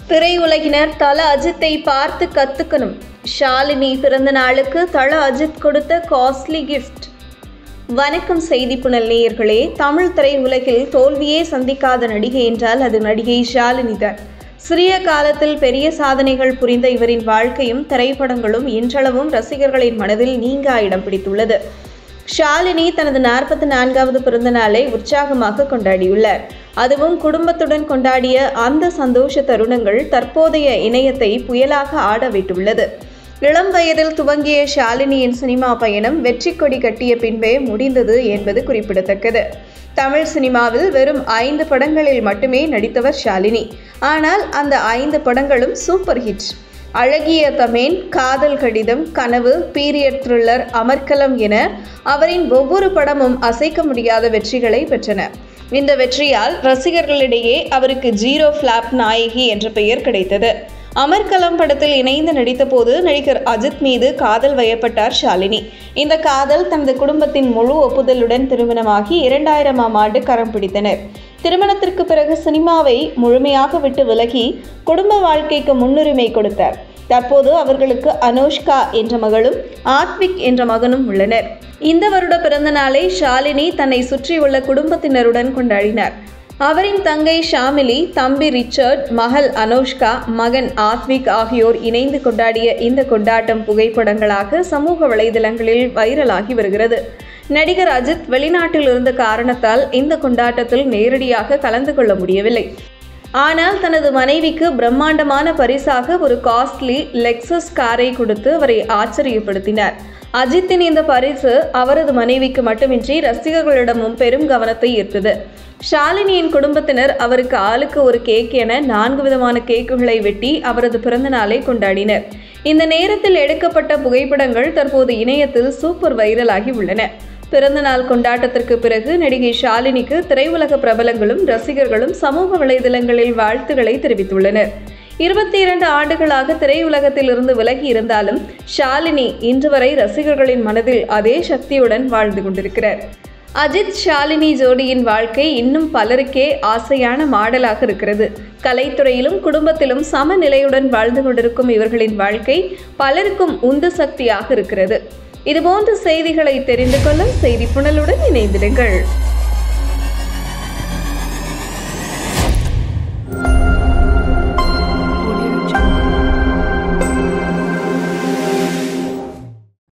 திரையுலகினர் தல அஜித்தை பார்த்து கத்துக்கணும். ஷாலினி பிறந்த நாளுக்கு தல அஜித் கொடுத்த காஸ்ட்லி கிஃப்ட். வணக்கம் செய்தி புனல் நேயர்களே. தமிழ் திரையுலகில் தோல்வியே சந்திக்காத நடிகை என்றால் அது நடிகை ஷாலினி தான். சிறிய காலத்தில் பெரிய சாதனைகள் புரிந்த இவரின் வாழ்க்கையும் திரைப்படங்களும் இன்றளவும் ரசிகர்களின் மனதில் நீங்கா இடம் பிடித்துள்ளது. ஷாலினி தனது 44வது பிறந்த நாளை உற்சாகமாக கொண்டாடியுள்ளார். அதுவும் குடும்பத்துடன் கொண்டாடிய அந்த சந்தோஷ தருணங்கள் தற்போதைய இணையத்தை புயலாக ஆடவிட்டுள்ளது. இளம் வயதில் துவங்கிய ஷாலினியின் சினிமா பயணம் வெற்றி கொடி கட்டிய பின்பே முடிந்தது என்பது குறிப்பிடத்தக்கது. தமிழ் சினிமாவில் வெறும் 5 படங்களில் மட்டுமே நடித்தவர் ஷாலினி. ஆனால் அந்த 5 படங்களும் சூப்பர் ஹிட். அழகிய தமேன், காதல் கடிதம், கனவு, பீரியட் த்ரில்லர், அமர்கலம் என அவரின் ஒவ்வொரு படமும் அசைக்க முடியாத வெற்றிகளை பெற்றன. இந்த வெற்றியால் ரசிகர்களிடையே அவருக்கு ஜீரோ ஃபிளாப் நாயகி என்ற பெயர் கிடைத்தது. அமர்கலம் படத்தில் இணைந்து நடித்த போது நடிகர் அஜித் மீது காதல் வயப்பட்டார் ஷாலினி. இந்த காதல் தனது குடும்பத்தின் முழு ஒப்புதலுடன் திருமணமாகி 2000ஆம் ஆண்டு கரம் பிடித்தனர். திருமணத்திற்கு பிறகு சினிமாவை முழுமையாக விட்டு விலகி குடும்ப வாழ்க்கைக்கு முன்னுரிமை கொடுத்தார். தற்போது அவர்களுக்கு அனுஷ்கா என்ற மகளும் ஆத்விக் என்ற மகனும் உள்ளனர். இந்த வருட பிறந்த நாளை ஷாலினி தன்னை சுற்றியுள்ள குடும்பத்தினருடன் கொண்டாடினார். அவரின் தங்கை ஷாமிலி, தம்பி ரிச்சர்ட், மகள் அனுஷ்கா, மகன் ஆத்விக் ஆகியோர் இணைந்து கொண்டாடிய இந்த கொண்டாட்டம் புகைப்படங்களாக சமூக வலைதளங்களில் வைரலாகி வருகிறது. நடிகர் அஜித் வெளிநாட்டில் இருந்த காரணத்தால் இந்த கொண்டாட்டத்தில் நேரடியாக கலந்து கொள்ள முடியவில்லை. ஆனால் தனது மனைவிக்கு பிரம்மாண்டமான பரிசாக ஒரு காஸ்ட்லி லெக்ஸஸ் காரை கொடுத்து அவரை ஆச்சரியப்படுத்தினார். அஜித்தின் இந்த பரிசு அவரது மனைவிக்கு மட்டுமின்றி ரசிகர்களிடமும் பெரும் கவனத்தை ஈர்த்தது. ஷாலினியின் குடும்பத்தினர் அவருக்கு ஆளுக்கு ஒரு கேக் என 4 விதமான கேக்குகளை வெட்டி அவரது பிறந்த நாளை கொண்டாடினர். இந்த நேரத்தில் எடுக்கப்பட்ட புகைப்படங்கள் தற்போது இணையத்தில் சூப்பர் வைரலாகி உள்ளன. பிறந்த நாள் கொண்டாட்டத்திற்கு பிறகு நடிகை ஷாலினிக்கு திரையுலக பிரபலங்களும் ரசிகர்களும் சமூக வலைதளங்களில் வாழ்த்துக்களை தெரிவித்துள்ளனர். 22 ஆண்டுகளாக திரையுலகத்தில் இருந்து விலகி இருந்தாலும் ஷாலினி இன்று வரை ரசிகர்களின் மனதில் அதே சக்தியுடன் வாழ்ந்து கொண்டிருக்கிறார். அஜித் ஷாலினி ஜோடியின் வாழ்க்கை இன்னும் பலருக்கே ஆசையான மாடலாக இருக்கிறது. கலைத்துறையிலும் குடும்பத்திலும் சமநிலையுடன் வாழ்ந்து கொண்டிருக்கும் இவர்களின் வாழ்க்கை பலருக்கும் உந்து சக்தியாக இருக்கிறது. இதுபோன்ற செய்திகளை தெரிந்து கொள்ள செய்தி புனலுடன் இணைந்திருங்கள்.